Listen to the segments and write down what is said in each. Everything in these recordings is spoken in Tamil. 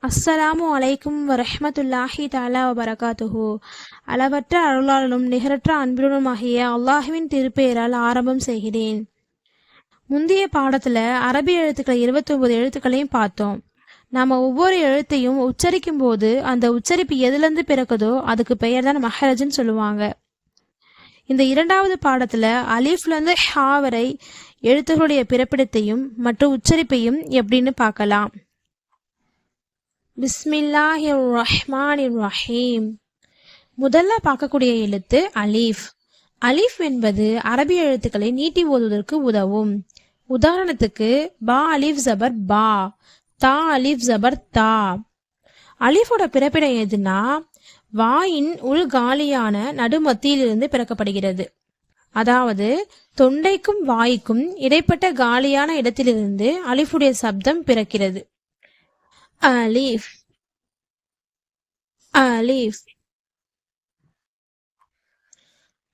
அஸ்ஸலாமு அலைக்கும் வரஹ்மத்துல்லாஹி தஆலா வபரகாத்துஹு. அளவற்ற அருளாளனும் நிகரற்ற அன்பினுமாகிய அல்லாஹுவின் திருப்பெயரால் ஆரம்பம் செய்கிறேன். முந்தைய பாடத்துல அரபி எழுத்துக்கள் 29 எழுத்துக்களையும் பார்த்தோம். நாம ஒவ்வொரு எழுத்தையும் உச்சரிக்கும் போது அந்த உச்சரிப்பு எதுலேருந்து பிறக்குதோ அதுக்கு பெயர் தான் மஹரஜ்னு சொல்லுவாங்க. இந்த இரண்டாவது பாடத்துல அலிஃப்லேருந்து ஹா வரை எழுத்துகளுடைய பிறப்பிடத்தையும் மற்றும் உச்சரிப்பையும் எப்படின்னு பார்க்கலாம். பிஸ்மில்லாஹிர் ரஹ்மானிர் ரஹீம். முதல்ல பார்க்கக்கூடிய எழுத்து அலீஃப். அலீஃப் என்பது அரபி எழுத்துக்களை நீட்டி ஓதுவதற்கு உதவும். உதாரணத்துக்கு பா அலீஃப் ஜபர் பா, தா அலீஃப் ஜபர் தா. அலீஃபோட பிறப்பிடம் எதுனா வாயின் உள் காலியான நடுமத்தியிலிருந்து பிறக்கப்படுகிறது. அதாவது தொண்டைக்கும் வாய்க்கும் இடைப்பட்ட காலியான இடத்திலிருந்து அலிஃபுடைய சப்தம் பிறக்கிறது. அலீஃப் அலீஃப்.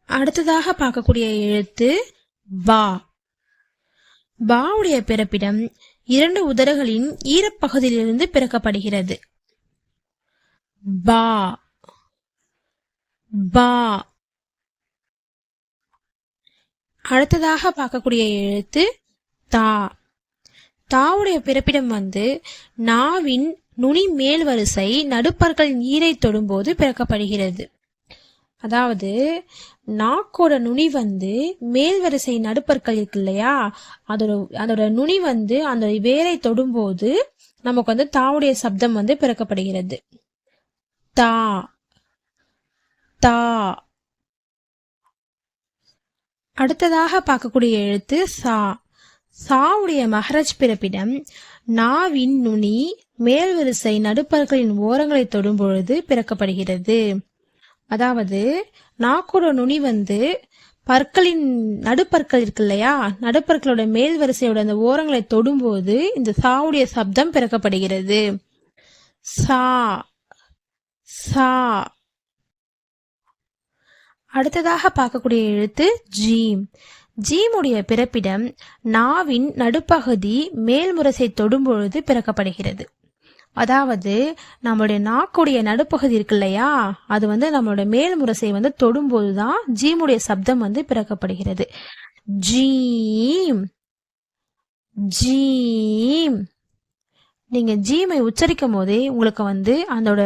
அடுத்ததாக பார்க்கக்கூடிய எழுத்து பா. பாவுடைய பிறப்பிடம் 2 உதடுகளின் ஈரப்பகுதியிலிருந்து பிறக்கப்படுகிறது. பா பா. அடுத்ததாக பார்க்கக்கூடிய எழுத்து தா. தாவுடைய பிறப்பிடம் நாவின் நுனி மேல் வரிசை நடுப்பற்களின் ஈரை தொடும்போது பிறக்கப்படுகிறது. அதாவது நாக்கோட நுனி மேல் வரிசை நடுப்பற்கள் இருக்கு இல்லையா, அதோட நுனி அந்த வேரை தொடும்போது நமக்கு தாவுடைய சப்தம் பிறக்கப்படுகிறது. தா தா. அடுத்ததாக பார்க்கக்கூடிய எழுத்து சா. சாவுடைய மஹரஜ் பிறப்பிடம் நாவின் நுனி மேல் வரிசை நடுப்பற்களின் ஓரங்களை தொடும் பொழுது பிறக்கப்படுகிறது. அதாவது நாக்கோட நுனி பற்களின் நடுப்பற்கள் இருக்கு இல்லையா, நடுப்பற்களோட மேல் வரிசையோட அந்த ஓரங்களை தொடும்போது இந்த சாவுடைய சப்தம் பிறக்கப்படுகிறது. சா சா. அடுத்ததாக பார்க்கக்கூடிய எழுத்து ஜீம். ஜீமுடைய பிறப்பிடம் நாவின் நடுப்பகுதி மேல்முரசை தொடும்பொழுது பிறக்கப்படுகிறது. அதாவது நம்மளுடைய நாக்குடைய நடுப்பகுதி இருக்கு இல்லையா, அது நம்மளோட மேல்முரசை தொடும்போதுதான் ஜீமுடைய சப்தம் பிறக்கப்படுகிறது. ஜீம் ஜீம். நீங்க ஜீமை உச்சரிக்கும் போதே உங்களுக்கு அதோட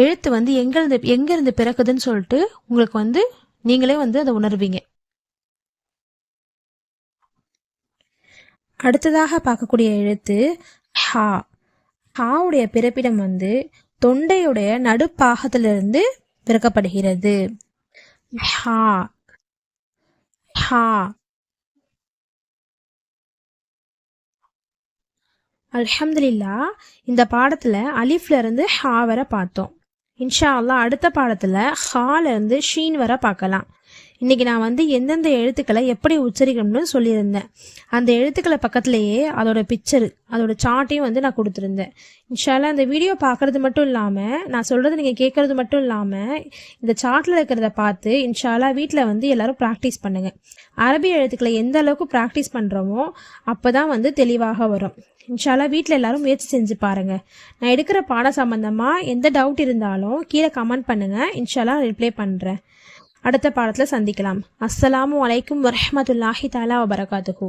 எழுத்து எங்கிருந்து பிறக்குதுன்னு சொல்லிட்டு உங்களுக்கு நீங்களே அதை உணர்வீங்க. அடுத்ததாக பார்க்கக்கூடிய எழுத்து ஹா. ஹாவுடைய பிறப்பிடம் தொண்டையுடைய நடுப்பாகத்திலிருந்து பிறக்கப்படுகிறது. ஹா ஹா. அல்ஹம்துலில்லாஹ். இந்த பாடத்துல அலிஃப்ல இருந்து ஹா வரை பார்த்தோம். இன்ஷா அல்லாஹ் அடுத்த பாடத்துல ஹால இருந்து ஷீன் வரை பார்க்கலாம். இன்னைக்கு நான் எந்தெந்த எழுத்துக்களை எப்படி உச்சரிக்கணும்னு சொல்லியிருந்தேன். அந்த எழுத்துக்களை பக்கத்துலேயே அதோட பிக்சர், அதோட சார்ட்டையும் நான் கொடுத்துருந்தேன். இன்ஷால்லா இந்த வீடியோ பார்க்கறது மட்டும் இல்லாமல், நான் சொல்கிறது நீங்கள் கேட்கறது மட்டும் இல்லாமல், இந்த சார்ட்டில் இருக்கிறத பார்த்து இன்ஷால்லா வீட்டில் எல்லாரும் ப்ராக்டிஸ் பண்ணுங்கள். அரபி எழுத்துக்களை எந்த அளவுக்கு ப்ராக்டிஸ் பண்ணுறோமோ அப்போ தான் தெளிவாக வரும். இன்ஷால்லா வீட்டில் எல்லாரும் முயற்சி செஞ்சு பாருங்கள். நான் எடுக்கிற பாடம் சம்மந்தமாக எந்த டவுட் இருந்தாலும் கீழே கமெண்ட் பண்ணுங்கள். இன்ஷால்லா ரிப்ளை பண்ணுறேன். அடுத்த பாடத்தில் சந்திக்கலாம். அஸ்ஸலாமு அலைக்கும் வரஹ்மத்துல்லாஹி தஆலா வபரகாத்துஹு.